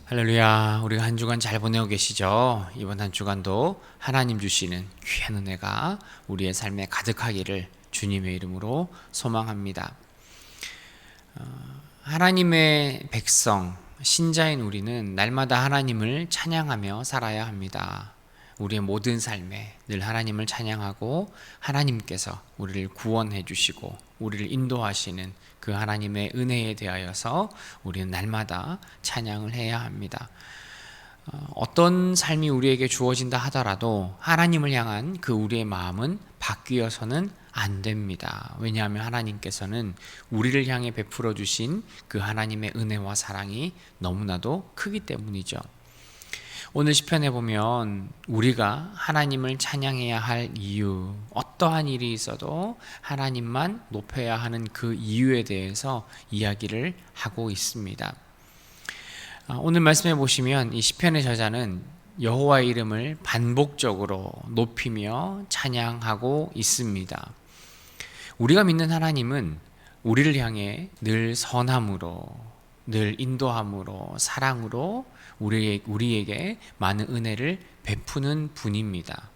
할렐루야. 우리가 한 주간 잘 보내고 계시죠? 이번 한 주간도 하나님 주시는 귀한 은혜가 우리의 삶에 가득하기를 주님의 이름으로 소망합니다. 하나님의 백성, 신자인 우리는 날마다 하나님을 찬양하며 살아야 합니다. 우리의 모든 삶에 늘 하나님을 찬양하고 하나님께서 우리를 구원해 주시고 우리를 인도하시는 그 하나님의 은혜에 대하여서 우리는 날마다 찬양을 해야 합니다. 어떤 삶이 우리에게 주어진다 하더라도 하나님을 향한 그 우리의 마음은 바뀌어서는 안 됩니다. 왜냐하면 하나님께서는 우리를 향해 베풀어 주신 그 하나님의 은혜와 사랑이 너무나도 크기 때문이죠. 오늘 시편에 보면 우리가 하나님을 찬양해야 할 이유, 어떠한 일이 있어도 하나님만 높여야 하는 그 이유에 대해서 이야기를 하고 있습니다. 오늘 말씀해 보시면 이 시편의 저자는 여호와의 이름을 반복적으로 높이며 찬양하고 있습니다. 우리가 믿는 하나님은 우리를 향해 늘 선함으로, 늘 인도함으로, 사랑으로 우리에게 많은 은혜를 베푸는 분입니다.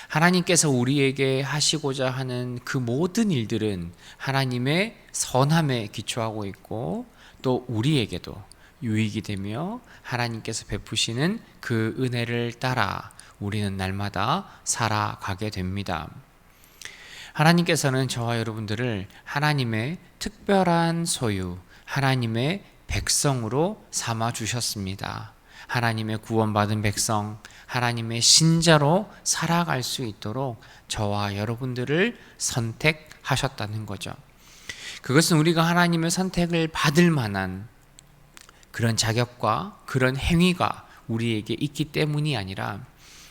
하나님께서 우리에게 하시고자 하는 그 모든 일들은 하나님의 선함에 기초하고 있고 또 우리에게도 유익이 되며 하나님께서 베푸시는 그 은혜를 따라 우리는 날마다 살아가게 됩니다. 하나님께서는 저와 여러분들을 하나님의 특별한 소유, 하나님의 백성으로 삼아 주셨습니다. 하나님의 구원받은 백성, 하나님의 신자로 살아갈 수 있도록 저와 여러분들을 선택하셨다는 거죠. 그것은 우리가 하나님의 선택을 받을 만한 그런 자격과 그런 행위가 우리에게 있기 때문이 아니라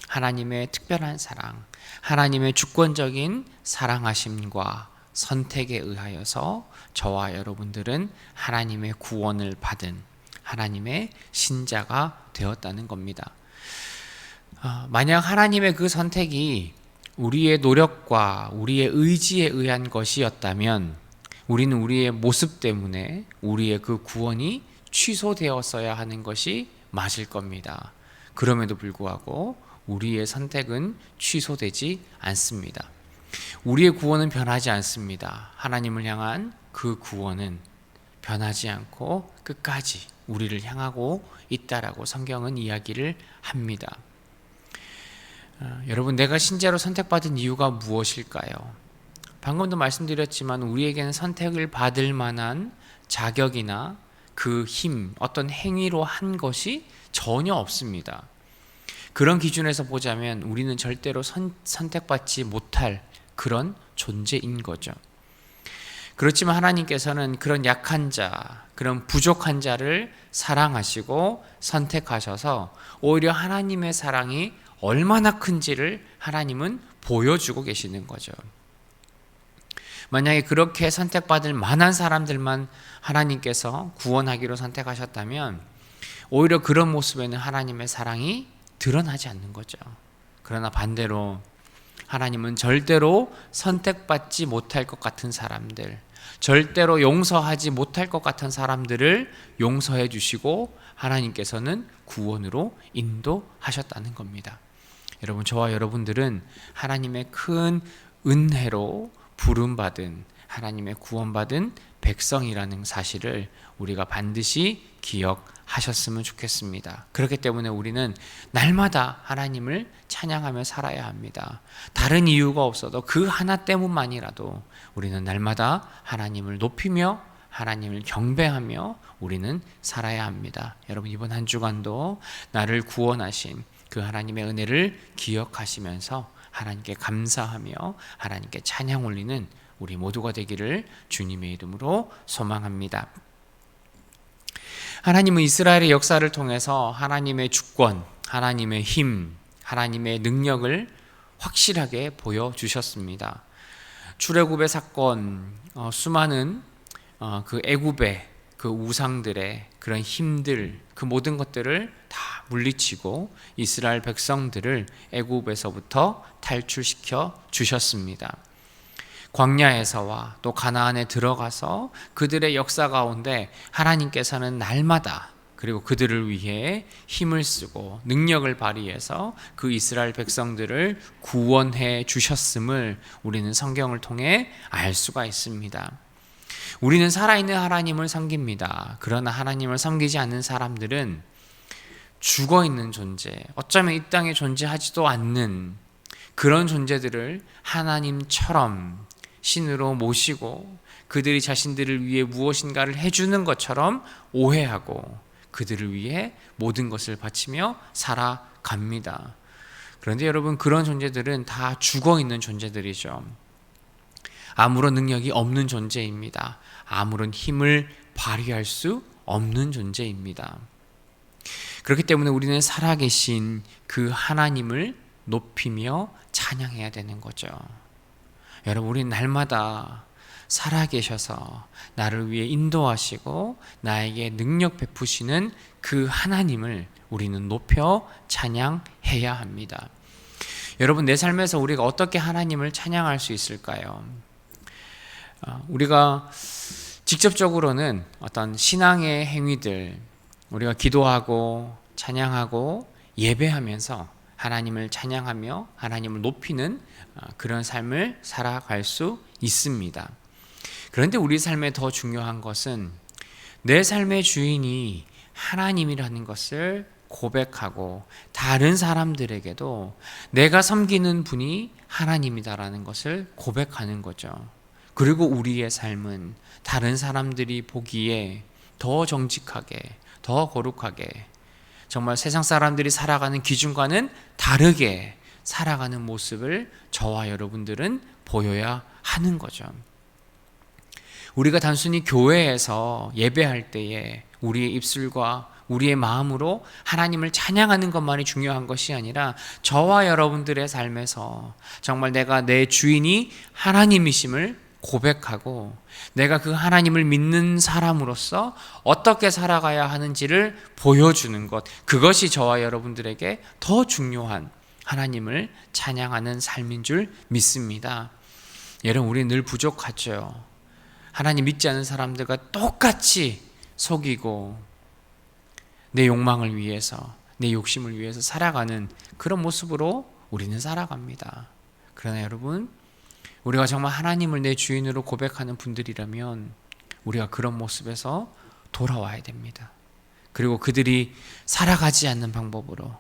하나님의 특별한 사랑, 하나님의 주권적인 사랑하심과 선택에 의하여서 저와 여러분들은 하나님의 구원을 받은 하나님의 신자가 되었다는 겁니다. 만약 하나님의 그 선택이 우리의 노력과 우리의 의지에 의한 것이었다면 우리는 우리의 모습 때문에 우리의 그 구원이 취소되었어야 하는 것이 맞을 겁니다. 그럼에도 불구하고 우리의 선택은 취소되지 않습니다. 우리의 구원은 변하지 않습니다. 하나님을 향한 그 구원은 변하지 않고 끝까지 우리를 향하고 있다라고 성경은 이야기를 합니다. 여러분, 내가 신자로 선택받은 이유가 무엇일까요? 방금도 말씀드렸지만 우리에게는 선택을 받을 만한 자격이나 그 힘, 어떤 행위로 한 것이 전혀 없습니다. 그런 기준에서 보자면 우리는 절대로 선택받지 못할 그런 존재인 거죠. 그렇지만 하나님께서는 그런 약한 자, 그런 부족한 자를 사랑하시고 선택하셔서 오히려 하나님의 사랑이 얼마나 큰지를 하나님은 보여주고 계시는 거죠. 만약에 그렇게 선택받을 만한 사람들만 하나님께서 구원하기로 선택하셨다면 오히려 그런 모습에는 하나님의 사랑이 드러나지 않는 거죠. 그러나 반대로 하나님은 절대로 선택받지 못할 것 같은 사람들, 절대로 용서하지 못할 것 같은 사람들을 용서해 주시고 하나님께서는 구원으로 인도하셨다는 겁니다. 여러분, 저와 여러분들은 하나님의 큰 은혜로 부름받은 하나님의 구원받은 백성이라는 사실을 우리가 반드시 기억하셨으면 좋겠습니다. 그렇기 때문에 우리는 날마다 하나님을 찬양하며 살아야 합니다. 다른 이유가 없어도 그 하나 때문만이라도 우리는 날마다 하나님을 높이며 하나님을 경배하며 우리는 살아야 합니다. 여러분, 이번 한 주간도 나를 구원하신 그 하나님의 은혜를 기억하시면서 하나님께 감사하며 하나님께 찬양 올리는 우리 모두가 되기를 주님의 이름으로 소망합니다. 하나님은 이스라엘의 역사를 통해서 하나님의 주권, 하나님의 힘, 하나님의 능력을 확실하게 보여주셨습니다. 출애굽의 사건, 수많은 그 애굽의 그 우상들의 그런 힘들, 그 모든 것들을 다 물리치고 이스라엘 백성들을 애굽에서부터 탈출시켜 주셨습니다. 광야에서와 또 가나안에 들어가서 그들의 역사 가운데 하나님께서는 날마다 그리고 그들을 위해 힘을 쓰고 능력을 발휘해서 그 이스라엘 백성들을 구원해 주셨음을 우리는 성경을 통해 알 수가 있습니다. 우리는 살아있는 하나님을 섬깁니다. 그러나 하나님을 섬기지 않는 사람들은 죽어있는 존재, 어쩌면 이 땅에 존재하지도 않는 그런 존재들을 하나님처럼 신으로 모시고 그들이 자신들을 위해 무엇인가를 해주는 것처럼 오해하고 그들을 위해 모든 것을 바치며 살아갑니다. 그런데 여러분, 그런 존재들은 다 죽어있는 존재들이죠. 아무런 능력이 없는 존재입니다. 아무런 힘을 발휘할 수 없는 존재입니다. 그렇기 때문에 우리는 살아계신 그 하나님을 높이며 찬양해야 되는 거죠. 여러분, 우리는 날마다 살아계셔서 나를 위해 인도하시고 나에게 능력 베푸시는 그 하나님을 우리는 높여 찬양해야 합니다. 여러분, 내 삶에서 우리가 어떻게 하나님을 찬양할 수 있을까요? 우리가 직접적으로는 어떤 신앙의 행위들, 우리가 기도하고 찬양하고 예배하면서 하나님을 찬양하며 하나님을 높이는 그런 삶을 살아갈 수 있습니다. 그런데 우리 삶에 더 중요한 것은 내 삶의 주인이 하나님이라는 것을 고백하고 다른 사람들에게도 내가 섬기는 분이 하나님이다라는 것을 고백하는 거죠. 그리고 우리의 삶은 다른 사람들이 보기에 더 정직하게, 더 거룩하게, 정말 세상 사람들이 살아가는 기준과는 다르게 살아가는 모습을 저와 여러분들은 보여야 하는 거죠. 우리가 단순히 교회에서 예배할 때에 우리의 입술과 우리의 마음으로 하나님을 찬양하는 것만이 중요한 것이 아니라 저와 여러분들의 삶에서 정말 내가 내 주인이 하나님이심을 고백하고 내가 그 하나님을 믿는 사람으로서 어떻게 살아가야 하는지를 보여주는 것, 그것이 저와 여러분들에게 더 중요한 하나님을 찬양하는 삶인 줄 믿습니다. 여러분, 우리 늘 부족하죠. 하나님 믿지 않는 사람들과 똑같이 속이고 내 욕망을 위해서, 내 욕심을 위해서 살아가는 그런 모습으로 우리는 살아갑니다. 그러나 여러분, 우리가 정말 하나님을 내 주인으로 고백하는 분들이라면 우리가 그런 모습에서 돌아와야 됩니다. 그리고 그들이 살아가지 않는 방법으로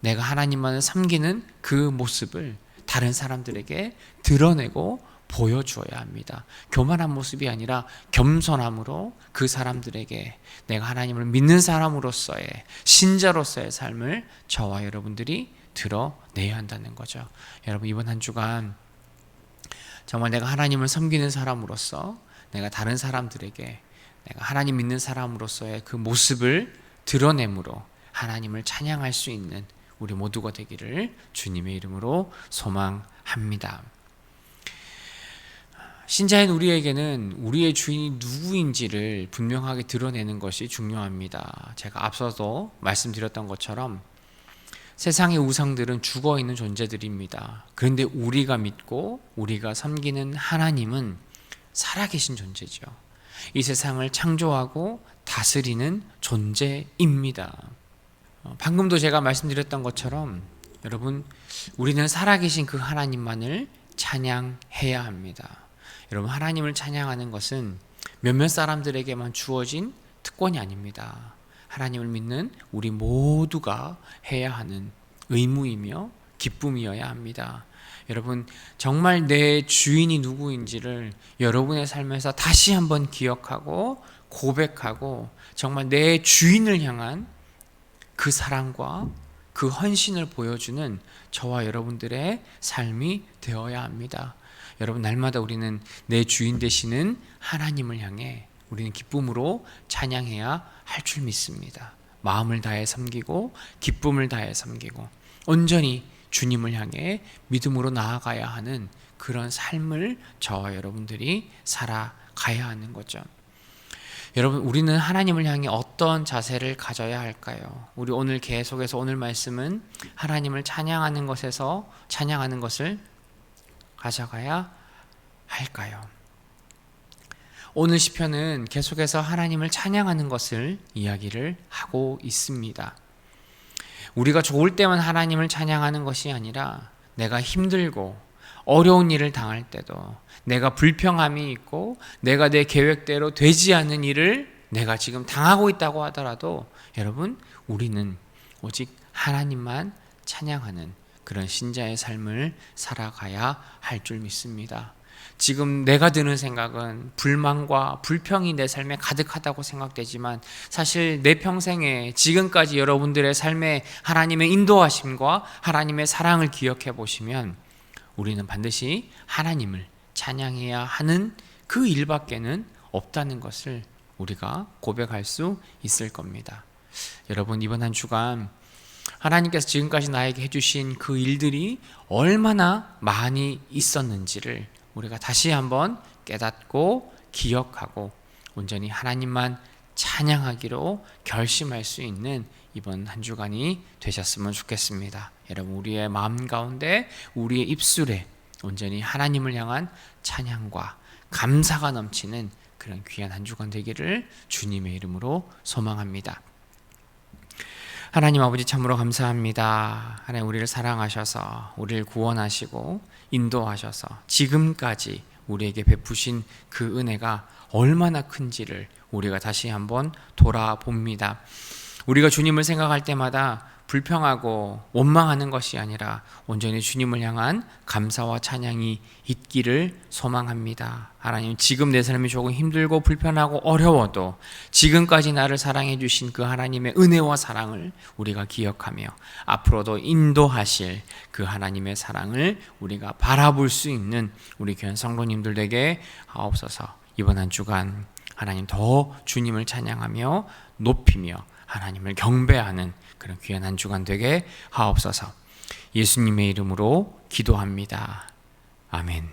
내가 하나님만을 섬기는 그 모습을 다른 사람들에게 드러내고 보여주어야 합니다. 교만한 모습이 아니라 겸손함으로 그 사람들에게 내가 하나님을 믿는 사람으로서의, 신자로서의 삶을 저와 여러분들이 드러내야 한다는 거죠. 여러분, 이번 한 주간 정말 내가 하나님을 섬기는 사람으로서 내가 다른 사람들에게 내가 하나님 믿는 사람으로서의 그 모습을 드러내므로 하나님을 찬양할 수 있는 우리 모두가 되기를 주님의 이름으로 소망합니다. 신자인 우리에게는 우리의 주인이 누구인지를 분명하게 드러내는 것이 중요합니다. 제가 앞서도 말씀드렸던 것처럼 세상의 우상들은 죽어있는 존재들입니다. 그런데 우리가 믿고 우리가 섬기는 하나님은 살아계신 존재죠. 이 세상을 창조하고 다스리는 존재입니다. 방금도 제가 말씀드렸던 것처럼 여러분, 우리는 살아계신 그 하나님만을 찬양해야 합니다. 여러분, 하나님을 찬양하는 것은 몇몇 사람들에게만 주어진 특권이 아닙니다. 하나님을 믿는 우리 모두가 해야 하는 의무이며 기쁨이어야 합니다. 여러분, 정말 내 주인이 누구인지를 여러분의 삶에서 다시 한번 기억하고 고백하고 정말 내 주인을 향한 그 사랑과 그 헌신을 보여주는 저와 여러분들의 삶이 되어야 합니다. 여러분, 날마다 우리는 내 주인 되시는 하나님을 향해 우리는 기쁨으로 찬양해야 할 줄 믿습니다. 마음을 다해 섬기고 기쁨을 다해 섬기고 온전히 주님을 향해 믿음으로 나아가야 하는 그런 삶을 저와 여러분들이 살아가야 하는 거죠. 여러분, 우리는 하나님을 향해 어떤 자세를 가져야 할까요? 우리 오늘 계속해서 오늘 말씀은 하나님을 찬양하는 것에서 찬양하는 것을 가져가야 할까요? 오늘 시편은 계속해서 하나님을 찬양하는 것을 이야기를 하고 있습니다. 우리가 좋을 때만 하나님을 찬양하는 것이 아니라 내가 힘들고 어려운 일을 당할 때도, 내가 불평함이 있고 내가 내 계획대로 되지 않는 일을 내가 지금 당하고 있다고 하더라도 여러분, 우리는 오직 하나님만 찬양하는 그런 신자의 삶을 살아가야 할 줄 믿습니다. 지금 내가 드는 생각은 불만과 불평이 내 삶에 가득하다고 생각되지만, 사실 내 평생에 지금까지 여러분들의 삶에 하나님의 인도하심과 하나님의 사랑을 기억해 보시면 우리는 반드시 하나님을 찬양해야 하는 그 일밖에는 없다는 것을 우리가 고백할 수 있을 겁니다. 여러분, 이번 한 주간 하나님께서 지금까지 나에게 해주신 그 일들이 얼마나 많이 있었는지를 우리가 다시 한번 깨닫고 기억하고 온전히 하나님만 찬양하기로 결심할 수 있는 이번 한 주간이 되셨으면 좋겠습니다. 여러분, 우리의 마음 가운데, 우리의 입술에 온전히 하나님을 향한 찬양과 감사가 넘치는 그런 귀한 한 주간 되기를 주님의 이름으로 소망합니다. 하나님 아버지, 참으로 감사합니다. 하나님, 우리를 사랑하셔서 우리를 구원하시고 인도하셔서 지금까지 우리에게 베푸신 그 은혜가 얼마나 큰지를 우리가 다시 한번 돌아봅니다. 우리가 주님을 생각할 때마다 불평하고 원망하는 것이 아니라 온전히 주님을 향한 감사와 찬양이 있기를 소망합니다. 하나님, 지금 내 삶이 조금 힘들고 불편하고 어려워도 지금까지 나를 사랑해 주신 그 하나님의 은혜와 사랑을 우리가 기억하며 앞으로도 인도하실 그 하나님의 사랑을 우리가 바라볼 수 있는 우리 귀한 성도님들에게 하옵소서. 이번 한 주간 하나님, 더 주님을 찬양하며 높이며 하나님을 경배하는 그런 귀한 한 주간 되게 하옵소서. 예수님의 이름으로 기도합니다. 아멘.